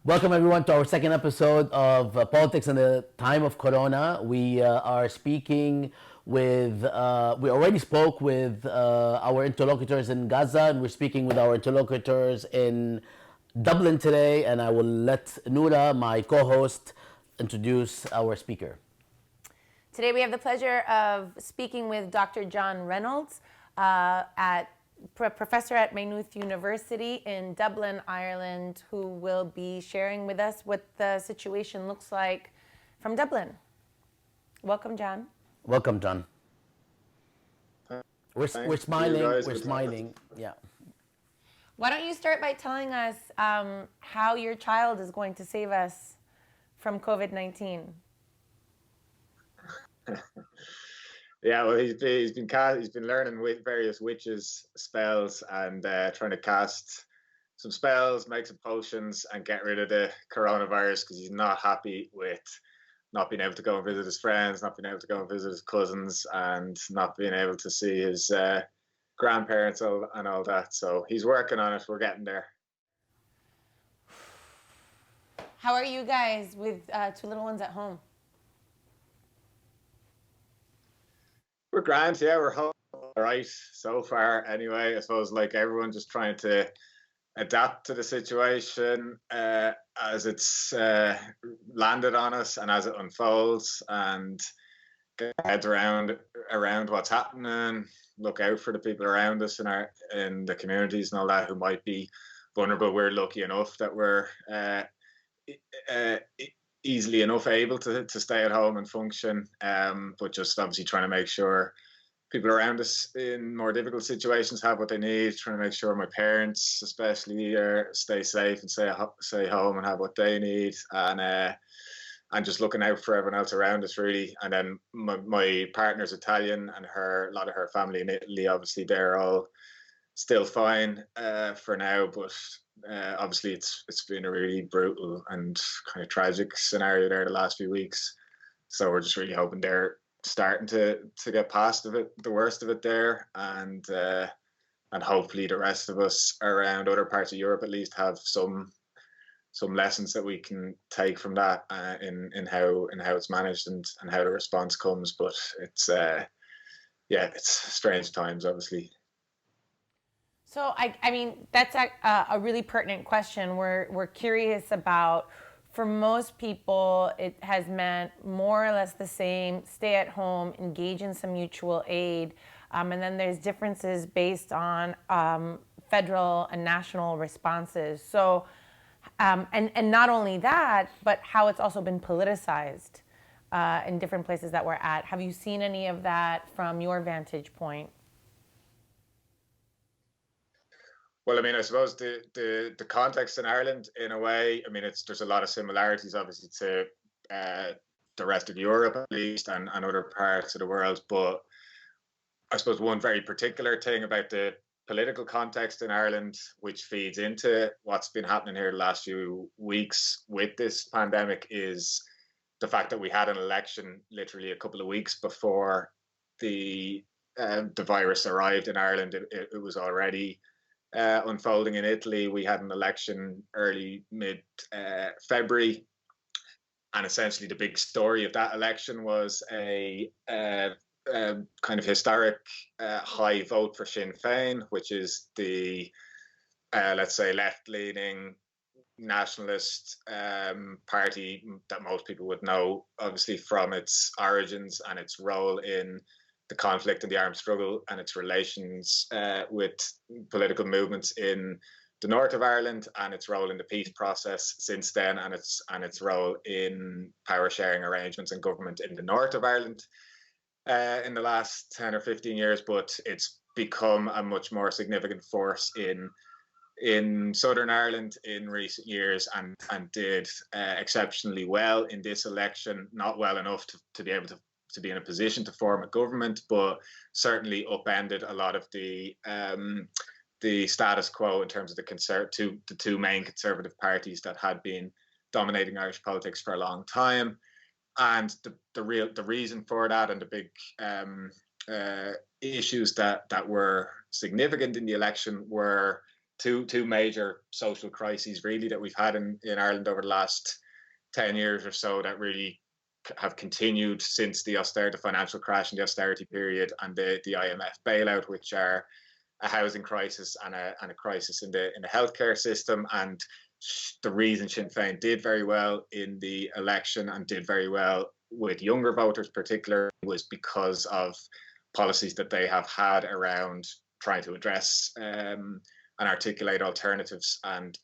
Welcome everyone to our second episode of Politics in the Time of Corona. We are speaking with, we already spoke with our interlocutors in Gaza, and we're speaking with our interlocutors in Dublin today. And I will let Noura, my co-host, introduce our speaker. Today we have the pleasure of speaking with Dr. John Reynolds, professor at Maynooth University in Dublin, Ireland, who will be sharing with us what the situation looks like from Dublin. Welcome, John. Welcome, John. We're smiling. Guys. We're smiling. Yeah. Why don't you start by telling us how your child is going to save us from COVID-19? Yeah, well, he's been learning with various witches spells and trying to cast some spells, make some potions, and get rid of the coronavirus because he's not happy with not being able to go and visit his friends, not being able to go and visit his cousins, and not being able to see his grandparents and all that. So he's working on it. We're getting there. How are you guys with two little ones at home? We're grand, yeah, we're all right so far anyway. I suppose like everyone just trying to adapt to the situation as it's landed on us and as it unfolds, and get our heads around what's happening, look out for the people around us in the communities and all that who might be vulnerable. We're lucky enough that we're easily enough able to stay at home and function, but just obviously trying to make sure people around us in more difficult situations have what they need, trying to make sure my parents especially stay safe and stay home and have what they need, and just looking out for everyone else around us really. And then my partner's Italian, and a lot of her family in Italy, obviously they're all still fine for now, but obviously it's been a really brutal and kind of tragic scenario there the last few weeks. So we're just really hoping they're starting to get past the worst of it there, and hopefully the rest of us around other parts of Europe at least have some lessons that we can take from that in how it's managed and how the response comes. But it's strange times, obviously. So, I mean, that's a really pertinent question. We're curious about, for most people, it has meant more or less the same: stay at home, engage in some mutual aid, and then there's differences based on federal and national responses. So, and not only that, but how it's also been politicized in different places that we're at. Have you seen any of that from your vantage point? Well, I mean, I suppose the context in Ireland, in a way, I mean, there's a lot of similarities, obviously, to the rest of Europe, at least, and other parts of the world. But I suppose one very particular thing about the political context in Ireland, which feeds into what's been happening here the last few weeks with this pandemic, is the fact that we had an election literally a couple of weeks before the virus arrived in Ireland. It was already unfolding in Italy. We had an election mid February, and essentially the big story of that election was a kind of historic high vote for Sinn Féin, which is the let's say left-leaning nationalist party that most people would know, obviously, from its origins and its role in the conflict and the armed struggle and its relations with political movements in the north of Ireland, and its role in the peace process since then, and its role in power sharing arrangements and government in the north of Ireland in the last 10 or 15 years. But it's become a much more significant force in Southern Ireland in recent years, and did exceptionally well in this election. Not well enough to be able to be in a position to form a government, but certainly upended a lot of the status quo in terms of the two main conservative parties that had been dominating Irish politics for a long time. And the reason for that, and the big issues that were significant in the election, were two major social crises really that we've had in Ireland over the last 10 years or so that really have continued since the financial crash and the austerity period, and the IMF bailout, which are a housing crisis and a crisis in the healthcare system. And the reason Sinn Féin did very well in the election and did very well with younger voters particularly was because of policies that they have had around trying to address and articulate alternatives and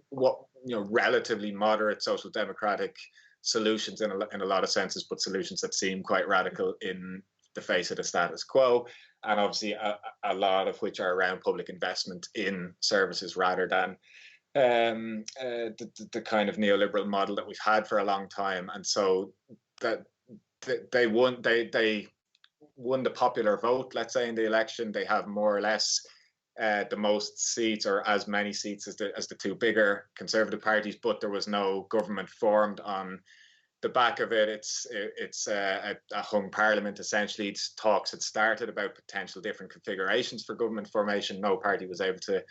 what relatively moderate social democratic solutions in a lot of senses, but solutions that seem quite radical in the face of the status quo, and obviously a lot of which are around public investment in services rather than the kind of neoliberal model that we've had for a long time. And so that they won the popular vote, let's say, in the election. They have more or less the most seats, or as many seats as the two bigger conservative parties, but there was no government formed on the back of it. It's a hung parliament essentially. Talks had started about potential different configurations for government formation. No party was able to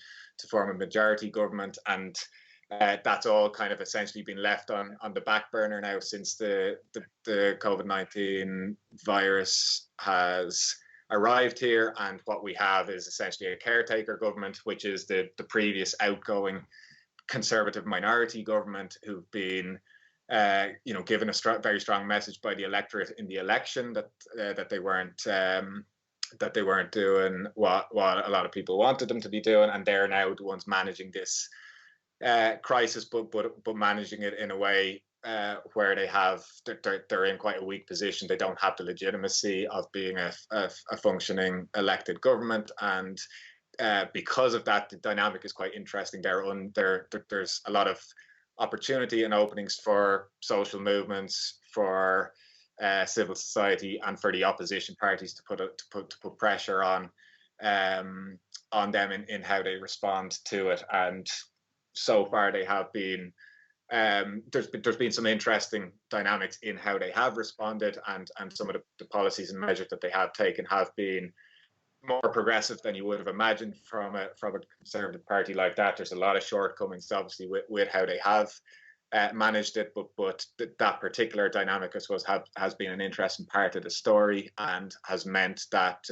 form a majority government, and that's all kind of essentially been left on the back burner now since the COVID-19 virus has arrived here. And what we have is essentially a caretaker government, which is the previous outgoing conservative minority government who've been given a very strong message by the electorate in the election that they weren't doing what a lot of people wanted them to be doing, and they're now the ones managing this crisis, but managing it in a way where they're in quite a weak position. They don't have the legitimacy of being a functioning elected government, and because of that, the dynamic is quite interesting. There's a lot of opportunity and openings for social movements, for civil society, and for the opposition parties to put pressure on them in how they respond to it. And so far, they have been. There's been some interesting dynamics in how they have responded, and some of the policies and measures that they have taken have been more progressive than you would have imagined from a conservative party like that. There's a lot of shortcomings, obviously, with how they have managed it, but that particular dynamic, I suppose, has been an interesting part of the story, and has meant that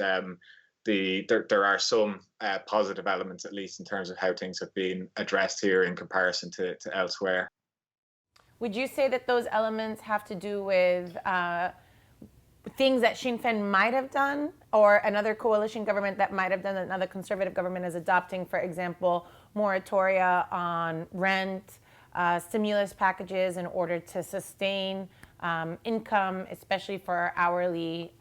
there are some positive elements, at least in terms of how things have been addressed here in comparison to elsewhere. Would you say that those elements have to do with things that Sinn Féin might have done, or another coalition government that might have done, another conservative government is adopting, for example, moratoria on rent, stimulus packages in order to sustain income, especially for hourly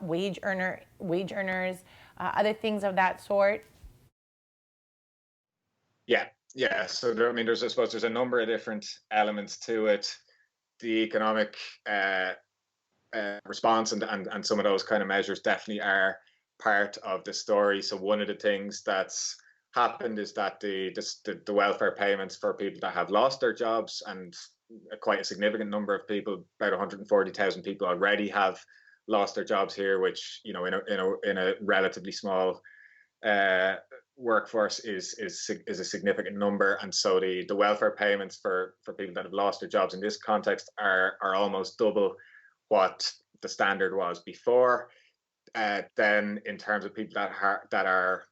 wage earners, other things of that sort? Yeah. So I suppose there's a number of different elements to it. The economic response and some of those kind of measures definitely are part of the story. So one of the things that's happened is that the welfare payments for people that have lost their jobs, and quite a significant number of people, about 140,000 people already have lost their jobs here, which in a relatively small workforce is a significant number. And so the welfare payments for people that have lost their jobs in this context are almost double what the standard was before. Then in terms of people that are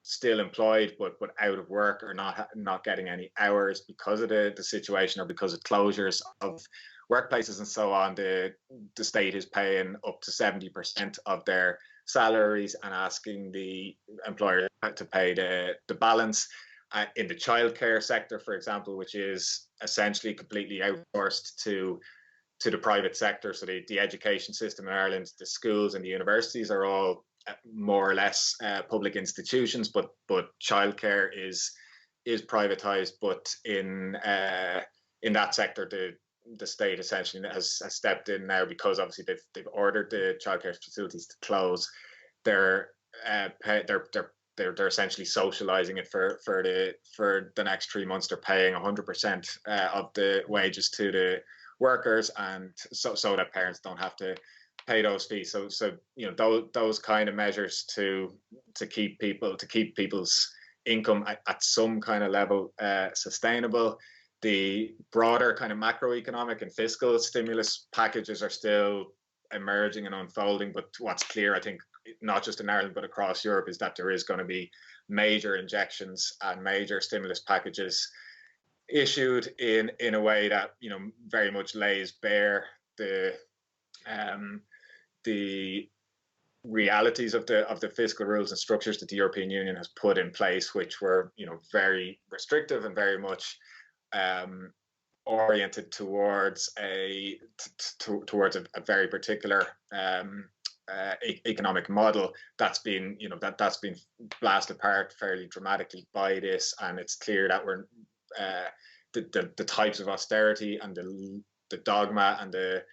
still employed but out of work, or not getting any hours because of the situation, or because of closures of workplaces and so on, the state is paying up to 70% of their salaries and asking the employer to pay the balance. In the childcare sector, for example, which is essentially completely outsourced to the private sector. So the education system in Ireland, the schools and the universities are all more or less public institutions, but childcare is privatized. But in that sector, the state essentially has stepped in now, because obviously they've ordered the childcare facilities to close. They're essentially socializing it for the next 3 months. They're paying 100% of the wages to the workers, and so that parents don't have to pay those fees. So those kind of measures to keep people's income at some kind of level sustainable. The broader kind of macroeconomic and fiscal stimulus packages are still emerging and unfolding, but what's clear, I think, not just in Ireland but across Europe, is that there is going to be major injections and major stimulus packages issued in a way that, you know, very much lays bare the realities of the fiscal rules and structures that the European Union has put in place, which were, you know, very restrictive and very much oriented towards a very particular economic model that's been, you know, that's been blasted apart fairly dramatically by this. And it's clear that we're the types of austerity and the dogma and the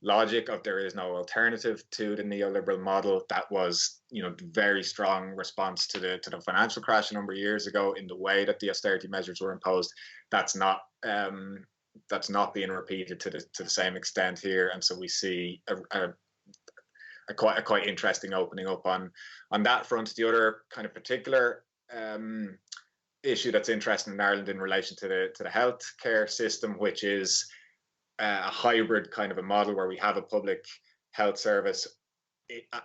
logic of there is no alternative to the neoliberal model that was, you know, very strong response to the financial crash a number of years ago in the way that the austerity measures were imposed. That's not being repeated to the same extent here, and so we see a quite interesting opening up on that front. The other kind of particular issue that's interesting in Ireland in relation to the healthcare system, which is a hybrid kind of a model where we have a public health service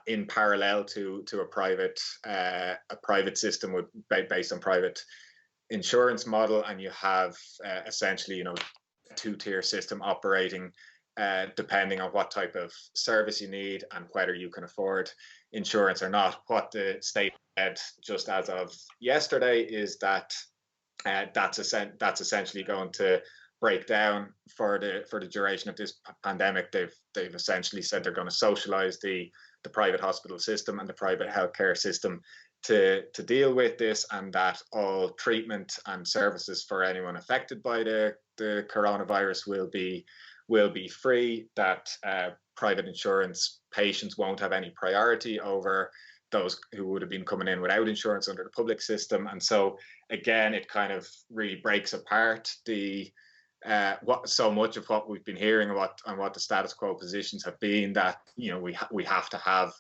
in parallel to a private system based on private insurance model, and you have essentially, you know, a two-tier system operating depending on what type of service you need and whether you can afford insurance or not. What the state said just as of yesterday is that that's essentially going to break down for the duration of this pandemic. They've essentially said they're going to socialize the private hospital system and the private healthcare system to deal with this, and that all treatment and services for anyone affected by the coronavirus will be free, that private insurance patients won't have any priority over those who would have been coming in without insurance under the public system. And so again, it kind of really breaks apart what so much of what we've been hearing and what the status quo positions have been, that, you know, we have to have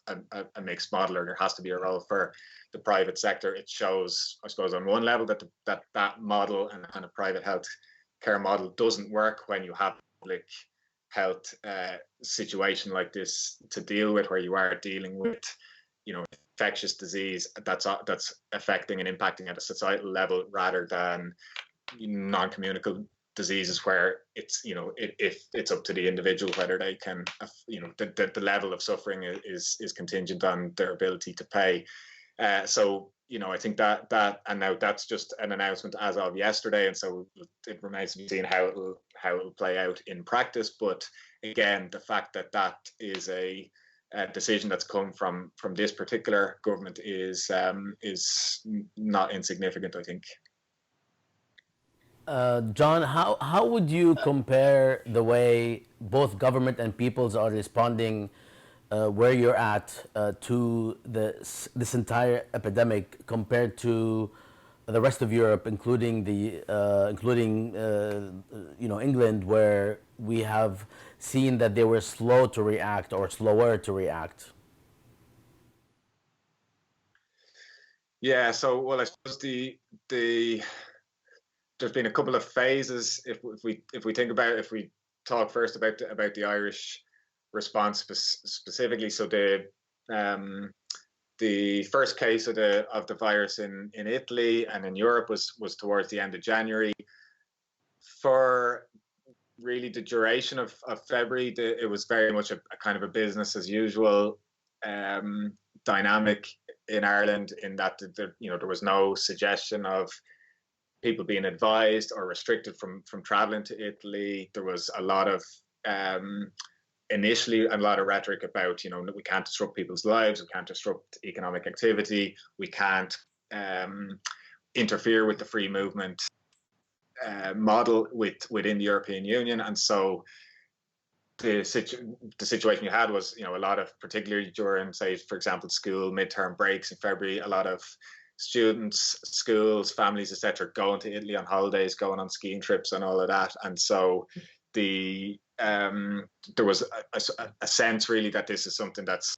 a mixed model, or there has to be a role for the private sector. It shows, I suppose, on one level that model and a private health care model doesn't work when you have public health situation like this to deal with, where you are dealing with, you know, infectious disease that's affecting and impacting at a societal level, rather than non-communicable diseases where it's, you know, if it's up to the individual whether they can, you know, the level of suffering is contingent on their ability to pay. So, you know, I think that and now that's just an announcement as of yesterday, and so it remains to be seen how it'll play out in practice. But again, the fact that is a decision that's come from this particular government is not insignificant, I think. John, how would you compare the way both government and peoples are responding where you're at to this entire epidemic compared to the rest of Europe, including you know, England, where we have seen that they were slow to react or slower to react? Yeah, so, well, I suppose there's been a couple of phases. If we talk first about the Irish response specifically, so the first case of the virus in Italy and in Europe was towards the end of January. For really the duration of February, it was very much a kind of a business as usual dynamic in Ireland, in that there was no suggestion of people being advised or restricted from traveling to Italy. There was a lot of initially a lot of rhetoric about, you know, we can't disrupt people's lives, we can't disrupt economic activity, we can't interfere with the free movement model within the European Union. And so the situation you had was, you know, a lot of, particularly during, say, for example, school midterm breaks in February, a lot of students, schools, families, etc., going to Italy on holidays, going on skiing trips and all of that. And so there was a sense really that this is something that's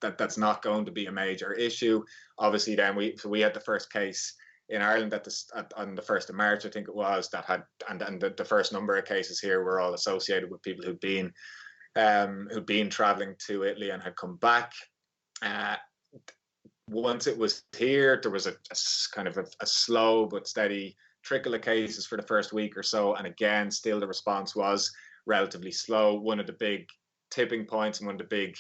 that's not going to be a major issue. Obviously, then we had the first case in Ireland on the 1st of March, I think it was, that had, and the first number of cases here were all associated with people who'd been traveling to Italy and had come back. Once it was here, there was a kind of a slow but steady trickle of cases for the first week or so, and again, still the response was relatively slow. One of the big tipping points and one of the big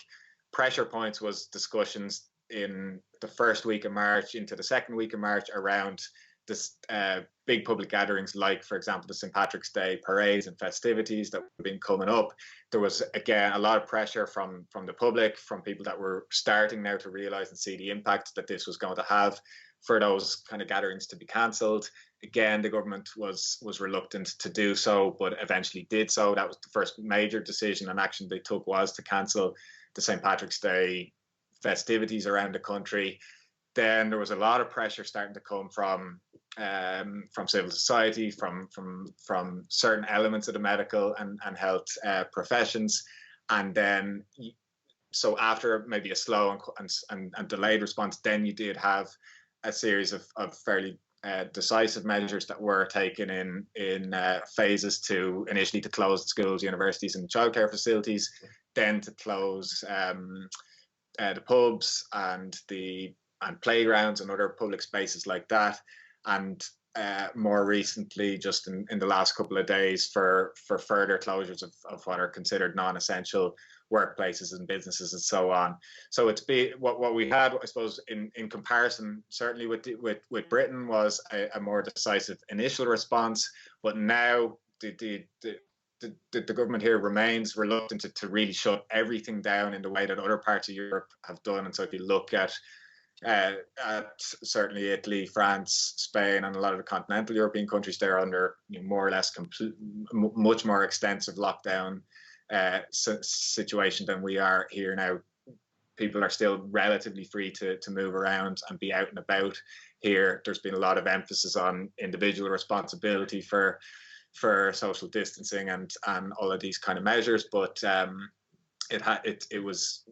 pressure points was discussions in the first week of March into the second week of March around this big public gatherings, like, for example, the St. Patrick's Day parades and festivities that have been coming up. There was, again, a lot of pressure from the public, from people that were starting now to realise and see the impact that this was going to have, for those kind of gatherings to be cancelled. Again, the government was reluctant to do so, but eventually did so. That was the first major decision and action they took, was to cancel the St. Patrick's Day festivities around the country. Then there was a lot of pressure starting to come from civil society, from certain elements of the medical and health professions, and then so after maybe a slow and delayed response, then you did have a series of fairly decisive measures that were taken in phases, to initially to close the schools, universities, and childcare facilities, then to close the pubs and playgrounds and other public spaces like that, and more recently, just in the last couple of days, for further closures of what are considered non-essential workplaces and businesses and so on. So it's what we had, I suppose, in comparison, certainly with Britain, was a more decisive initial response, but now the government here remains reluctant to really shut everything down in the way that other parts of Europe have done. And so if you look at certainly Italy, France, Spain, and a lot of the continental European countries, they're under more or less much more extensive lockdown situation than we are here now. People are still relatively free to move around and be out and about here. There's been a lot of emphasis on individual responsibility for social distancing and all of these kind of measures, but it was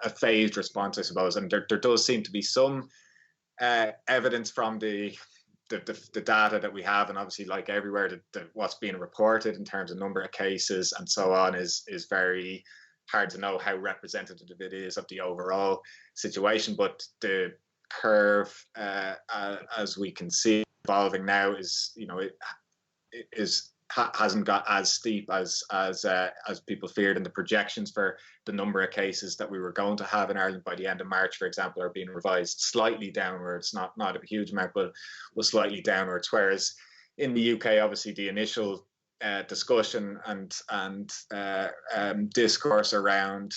a phased response, I suppose, and there does seem to be some evidence from the data that we have, and obviously, like everywhere, what's being reported in terms of number of cases and so on is very hard to know how representative it is of the overall situation. But the curve, as we can see, evolving now is, hasn't got as steep as people feared, and the projections for the number of cases that we were going to have in Ireland by the end of March, for example, are being revised slightly downwards, not a huge amount, but was slightly downwards. Whereas in the UK, obviously, the initial discussion and discourse around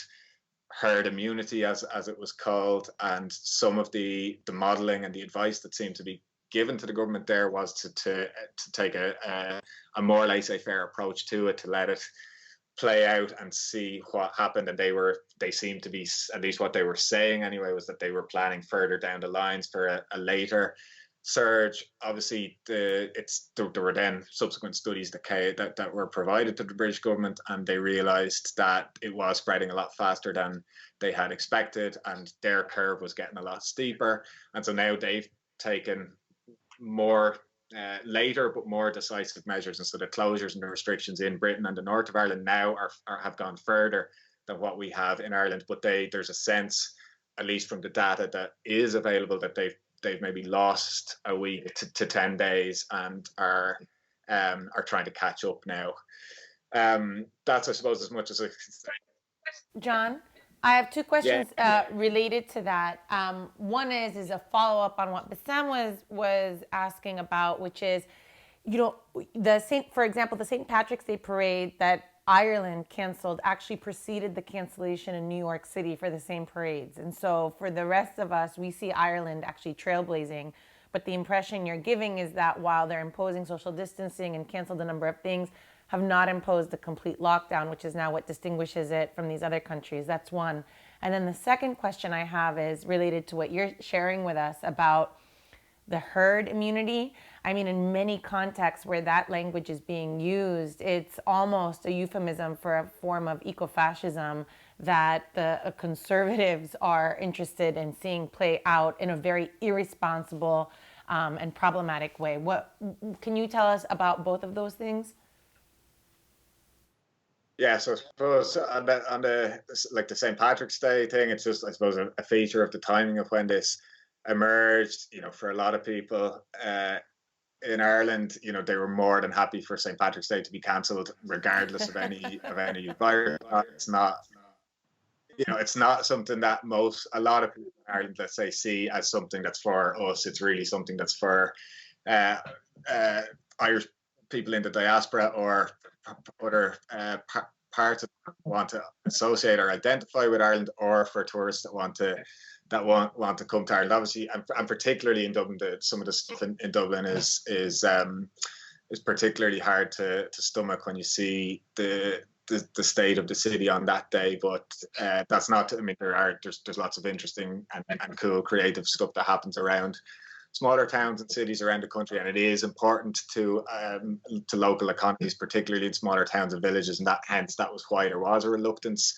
herd immunity, as it was called, and some of the modelling and the advice that seemed to be given to the government there was to take a more laissez-faire approach to it, to let it play out and see what happened. And they seemed to be, at least what they were saying anyway, was that they were planning further down the lines for a later surge. Obviously, there were then subsequent studies that were provided to the British government, and they realised that it was spreading a lot faster than they had expected, and their curve was getting a lot steeper. And so now they've taken more later but more decisive measures, and so the closures and the restrictions in Britain and the north of Ireland now have gone further than what we have in Ireland. But there's a sense, at least from the data that is available, that they've maybe lost a week to 10 days and are trying to catch up now. That's, I suppose, as much as I can say. John, I have two questions related to that. One is a follow-up on what Bassam was asking about, which is, for example, the St. Patrick's Day parade that Ireland canceled actually preceded the cancellation in New York City for the same parades. And so for the rest of us, we see Ireland actually trailblazing. But the impression you're giving is that while they're imposing social distancing and canceled a number of things, have not imposed a complete lockdown, which is now what distinguishes it from these other countries. That's one. And then the second question I have is related to what you're sharing with us about the herd immunity. I mean, in many contexts where that language is being used, it's almost a euphemism for a form of ecofascism that the conservatives are interested in seeing play out in a very irresponsible and problematic way. What can you tell us about both of those things? Yeah, so I suppose on the like the St. Patrick's Day thing, it's just I suppose a feature of the timing of when this emerged. For a lot of people in Ireland, they were more than happy for St. Patrick's Day to be cancelled, regardless of any virus. It's not something that a lot of people in Ireland, let's say, see as something that's for us. It's really something that's for uh, uh, Irish people in the diaspora or other parts of want to associate or identify with Ireland, or for tourists that want to come to Ireland. Obviously, and particularly in Dublin, some of the stuff in Dublin is particularly hard to stomach when you see the state of the city on that day. But that's not. I mean, there's lots of interesting and cool creative stuff that happens around smaller towns and cities around the country, and it is important to local economies, particularly in smaller towns and villages, and that was why there was a reluctance.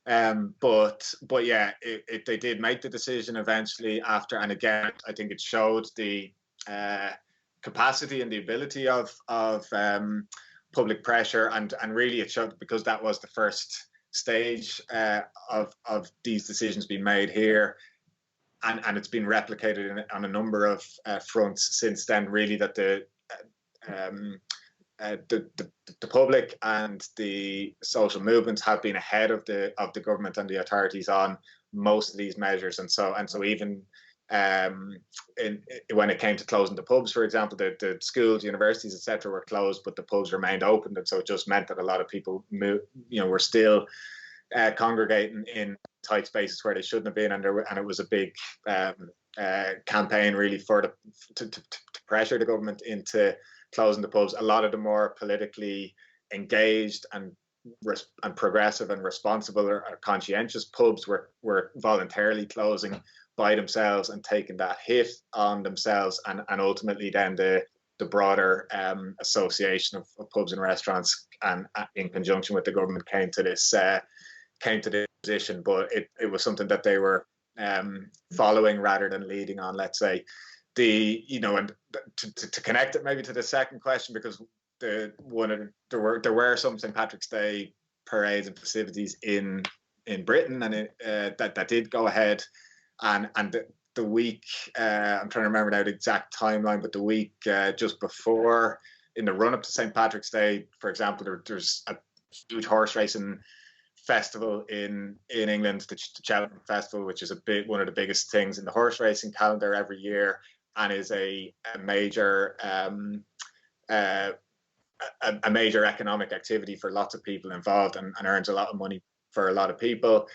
But yeah, they did make the decision eventually after, and again, I think it showed the capacity and the ability of public pressure, and really it showed, because that was the first stage of these decisions being made here. And it's been replicated on a number of fronts since then. Really, that the public and the social movements have been ahead of the government and the authorities on most of these measures, and so even when it came to closing the pubs, for example, the schools, universities, etc., were closed, but the pubs remained open, and so it just meant that a lot of people were still congregating in tight spaces where they shouldn't have been, and it was a big campaign really to pressure the government into closing the pubs. A lot of the more politically engaged and progressive and responsible or conscientious pubs were voluntarily closing by themselves and taking that hit on themselves, and ultimately then the broader association of pubs and restaurants, and in conjunction with the government, came to this position. But it was something that they were following rather than leading on, let's say. And to connect it maybe to the second question, because there were some St. Patrick's Day parades and festivities in Britain, and that did go ahead, and the week, I'm trying to remember now the exact timeline, but the week just before, in the run up to St. Patrick's Day, for example, there's a huge horse racing festival in England, the Cheltenham Festival, which is one of the biggest things in the horse racing calendar every year, and is a major a major economic activity for lots of people involved, and earns a lot of money for a lot of people,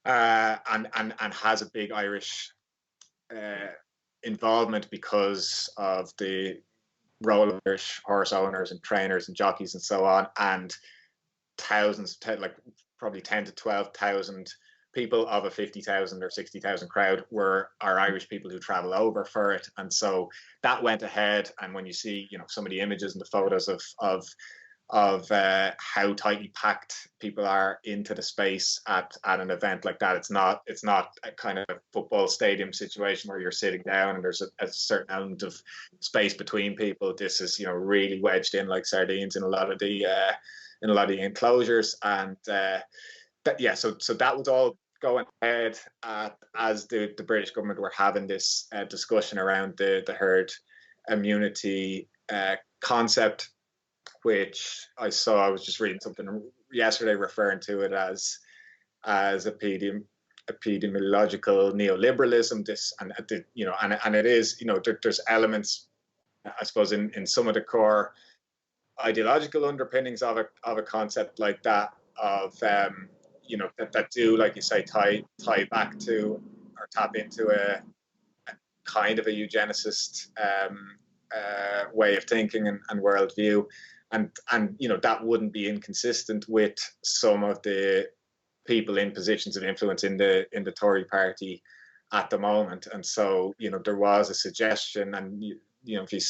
and has a big Irish involvement because of the role of Irish horse owners and trainers and jockeys and so on, and thousands, like probably 10 to 12,000 people of a 50,000 or 60,000 crowd are Irish people who travel over for it. And so that went ahead. And when you see, some of the images and the photos of how tightly packed people are into the space at an event like that, it's not a kind of a football stadium situation where you're sitting down and there's a certain element of space between people. This is, really wedged in like sardines in a lot of the enclosures, and so that was all going ahead as the British government were having this discussion around the herd immunity concept, which I was just reading something yesterday referring to it as epidemiological neoliberalism. And it is, there's elements, I suppose, in some of the core ideological underpinnings of a concept like that, of that do, like you say, tie back to or tap into a kind of a eugenicist way of thinking and worldview, and that wouldn't be inconsistent with some of the people in positions of influence in the Tory party at the moment. And so, there was a suggestion, and if you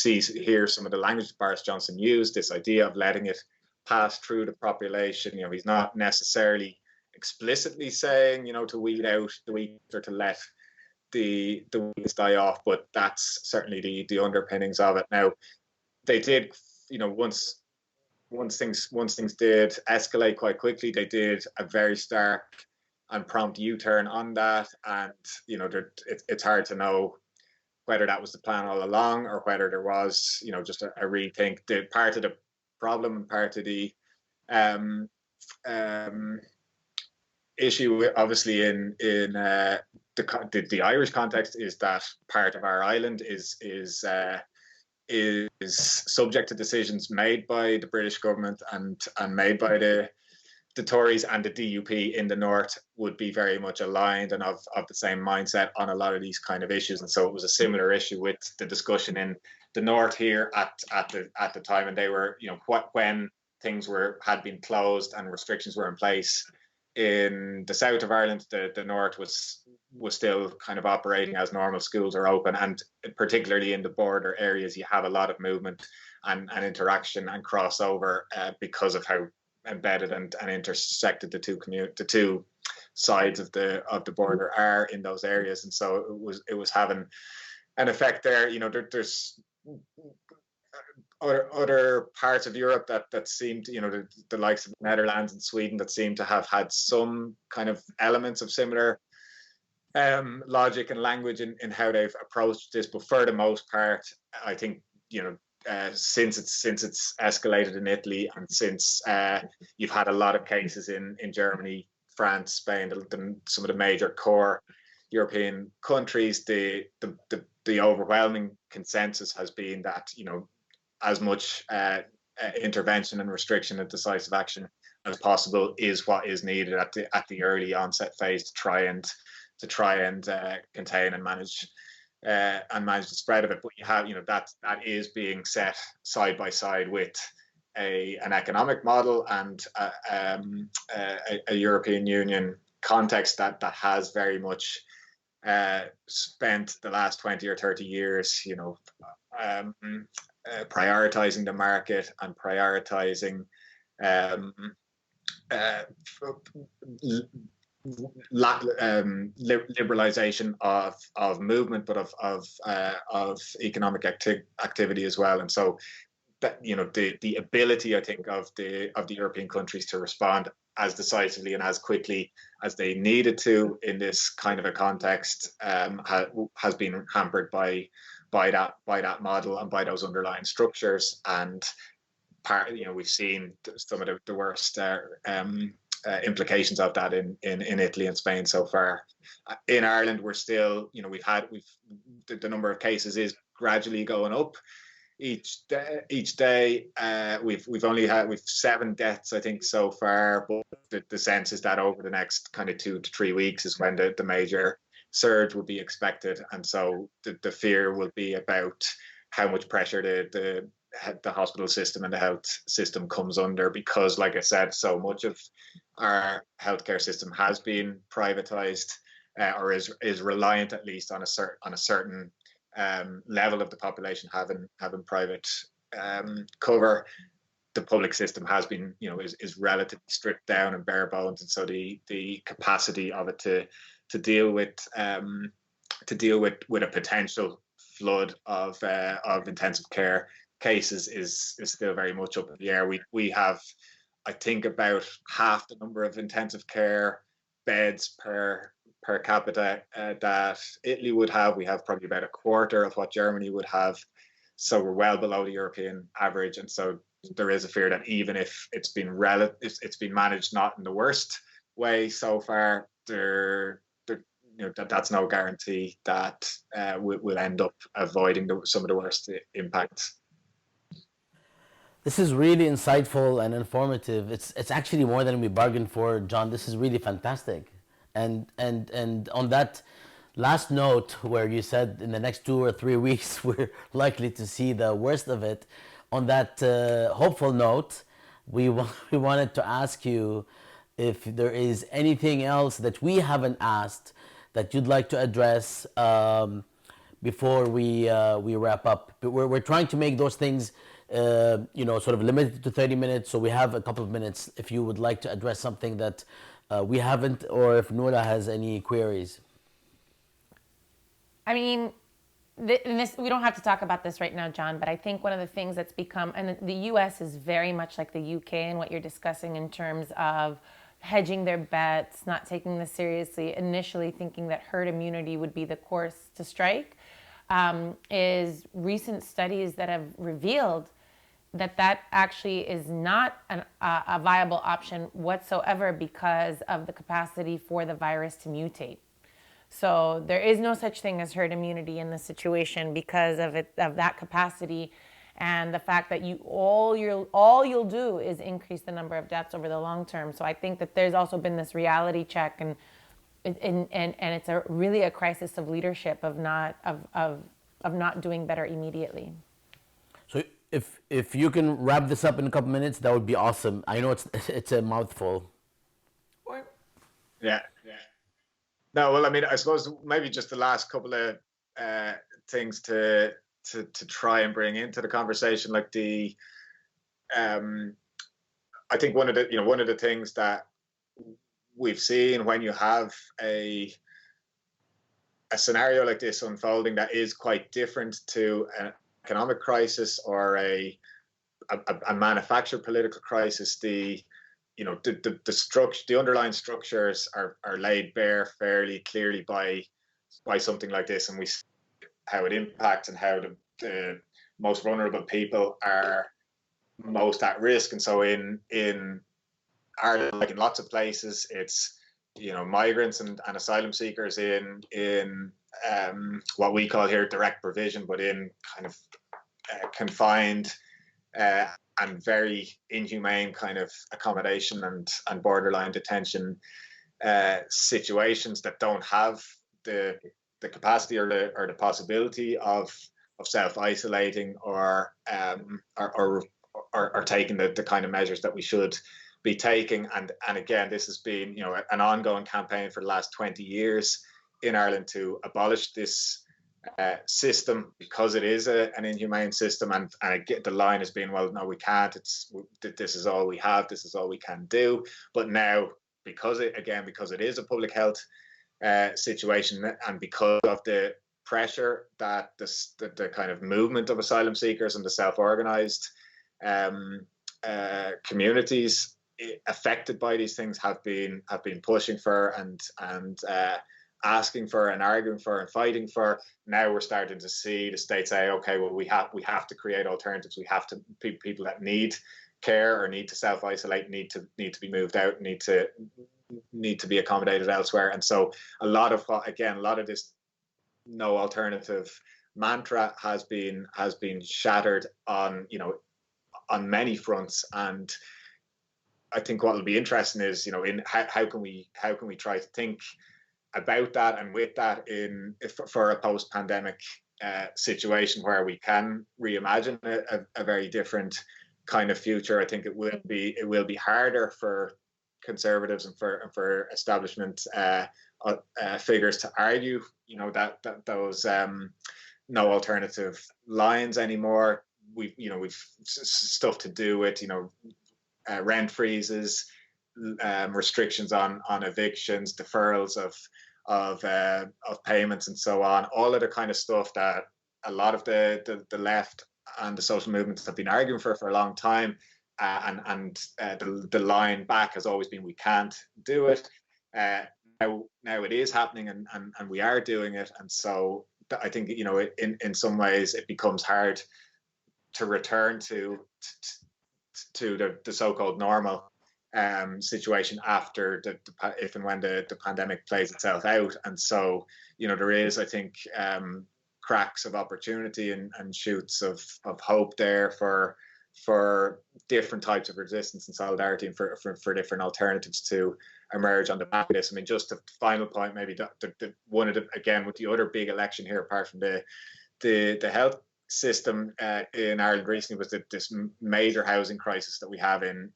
hear some of the language Boris Johnson used, this idea of letting it pass through the population. He's not necessarily explicitly saying, to weed out the weak or to let the weakness die off, but that's certainly the underpinnings of it. Now, they did, once things did escalate quite quickly, they did a very stark and prompt U-turn on that, and it's hard to know whether that was the plan all along or whether there was just a rethink. The part of the problem and part of the issue, obviously, in the Irish context, is that part of our island is subject to decisions made by the British government and made by the Tories, and the DUP in the north would be very much aligned and of the same mindset on a lot of these kind of issues. And so it was a similar issue with the discussion in the north here at the time, and they were, when things had been closed and restrictions were in place. In the south of Ireland, the north was still kind of operating as normal. Schools are open, and particularly in the border areas, you have a lot of movement and interaction and crossover because of how embedded and intersected the two sides of the border are in those areas. And so it was having an effect there. There's other parts of Europe that seem to, the likes of the Netherlands and Sweden, that seem to have had some kind of elements of similar logic and language in how they've approached this. But for the most part, I think, since it's escalated in Italy, and since you've had a lot of cases in Germany, France, Spain, some of the major core European countries, the overwhelming consensus has been that as much intervention and restriction and decisive action as possible is what is needed at the early onset phase to try and contain and manage the spread of it. But you have, that is being set side by side with an economic model and a European Union context that has very much spent the last 20 or 30 years, prioritizing the market and prioritizing liberalization of movement, but of economic activity as well. And so that, the ability, I think, of the European countries to respond as decisively and as quickly as they needed to in this kind of a context has been hampered by that model and by those underlying structures. And we've seen some of the worst implications of that in Italy and Spain so far. In Ireland, we're still, the number of cases is gradually going up each day. We've 7 deaths, I think, so far, but the sense is that over the next kind of 2 to 3 weeks is when the major surge will be expected. And so the fear will be about how much pressure the hospital system and the health system comes under, because, like I said, so much of our healthcare system has been privatized, or is reliant, at least, on a certain level of the population having private cover. The public system has been, is relatively stripped down and bare bones, and so the capacity of it to deal with a potential flood of intensive care cases is still very much up in the air. We have, I think, about half the number of intensive care beds per capita that Italy would have. We have probably about a quarter of what Germany would have. So we're well below the European average. And so there is a fear that even if it's been managed not in the worst way so far, that's no guarantee that we'll end up avoiding some of the worst impacts. This is really insightful and informative. It's actually more than we bargained for, John. This is really fantastic. And on that last note, where you said in the next 2 or 3 weeks we're likely to see the worst of it, on that hopeful note, we wanted to ask you if there is anything else that we haven't asked that you'd like to address before we wrap up? But we're trying to make those things sort of limited to 30 minutes, so we have a couple of minutes if you would like to address something that we haven't, or if Noura has any queries. I mean, we don't have to talk about this right now, John, but I think one of the things that's become, and the US is very much like the UK in what you're discussing in terms of hedging their bets, not taking this seriously, initially thinking that herd immunity would be the course to strike, is recent studies that have revealed that actually is not a viable option whatsoever because of the capacity for the virus to mutate. So there is no such thing as herd immunity in this situation because of that capacity, and the fact that all you'll do is increase the number of deaths over the long term. So I think that there's also been this reality check, and it's really a crisis of leadership of not doing better immediately. So if you can wrap this up in a couple minutes, that would be awesome. I know it's a mouthful. Yeah. No, well, I mean, I suppose maybe just the last couple of things to try and bring into the conversation, like I think one of the things that we've seen when you have a scenario like this unfolding that is quite different to an economic crisis or a manufactured political crisis, the structure, the underlying structures are laid bare fairly clearly by something like this, and we see how it impacts and how the most vulnerable people are most at risk. And so in Ireland, like in lots of places, it's migrants and asylum seekers in what we call here direct provision, but in kind of confined and very inhumane kind of accommodation and borderline detention situations that don't have the capacity or the possibility of self-isolating or taking the kind of measures that we should be taking. And again, this has been an ongoing campaign for the last 20 years in Ireland to abolish this system because it is an inhumane system, and the line has been, well, no, we can't. This is all we have. This is all we can do. But now, because it is a public health situation, and because of the pressure that the kind of movement of asylum seekers and the self-organized communities affected by these things have been pushing for and asking for and arguing for and fighting for. Now we're starting to see the state say, okay, well, we have to create alternatives. We have to, people that need care or need to self-isolate need to be moved out, need to be accommodated elsewhere. And so a lot of this no alternative mantra has been shattered on many fronts. And I think what will be interesting is in how can we try to think about that and with that for a post-pandemic situation where we can reimagine a very different kind of future. I think it will be harder for conservatives and for establishment figures to argue that those no alternative lines anymore. We've stuff to do with rent freezes, restrictions on evictions, deferrals of payments, and so on. All of the kind of stuff that a lot of the left and the social movements have been arguing for a long time, and the line back has always been, we can't do it. Now it is happening, and we are doing it, and so I think in some ways it becomes hard to return to the so-called normal situation after if and when the pandemic plays itself out. And so there is, I think, cracks of opportunity and shoots of hope there for different types of resistance and solidarity, and for different alternatives to emerge on the back of this. I mean, just a final point, maybe one of the, again, with the other big election here, apart from the health system in Ireland recently, was this major housing crisis that we have in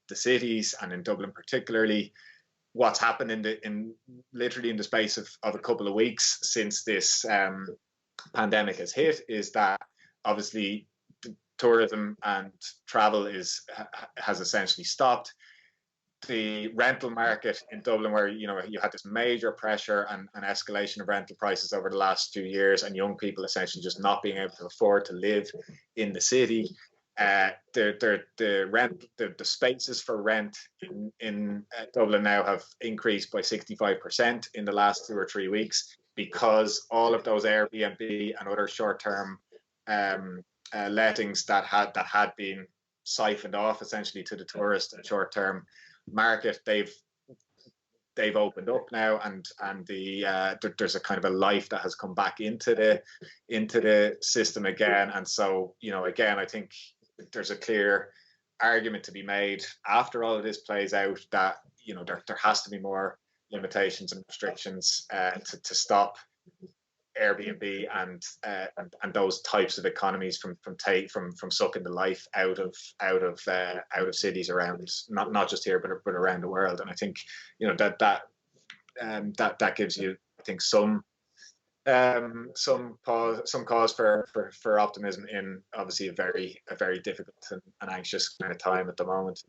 the cities, and in Dublin particularly. what's happened in literally in the space of a couple of weeks since this pandemic has hit is that obviously tourism and travel has essentially stopped. The rental market in Dublin, where you had this major pressure and escalation of rental prices over the last few years, and young people essentially just not being able to afford to live in the city. The spaces for rent in Dublin now have increased by 65% in the last 2 or 3 weeks, because all of those Airbnb and other short-term lettings that had been siphoned off essentially to the tourist and short-term market, they've opened up now, and there's a kind of a life that has come back into the system again. And so again, I think there's a clear argument to be made after all of this plays out that there has to be more limitations and restrictions to stop Airbnb and those types of economies from sucking the life out of cities around, not just here but around the world. And I think that gives you, I think, some cause for optimism in obviously a very difficult and anxious kind of time at the moment.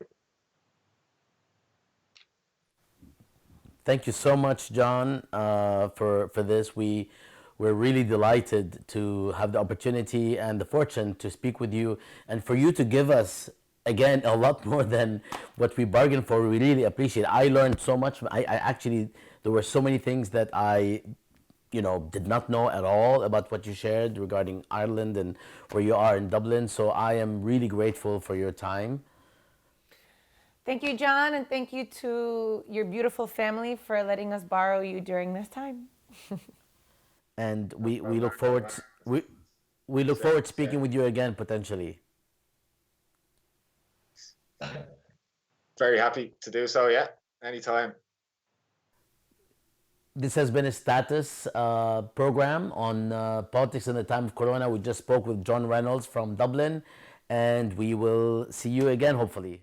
Thank you so much, John, for this. We're really delighted to have the opportunity and the fortune to speak with you, and for you to give us again a lot more than what we bargained for. We really appreciate it. I learned so much. I actually, there were so many things that I did not know at all about what you shared regarding Ireland and where you are in Dublin. So I am really grateful for your time. Thank you, John, and thank you to your beautiful family for letting us borrow you during this time. And we look forward we look forward to speaking with you again potentially. Very happy to do so. Yeah, anytime. This has been a status program on politics in the time of Corona. We just spoke with John Reynolds from Dublin, and we will see you again hopefully.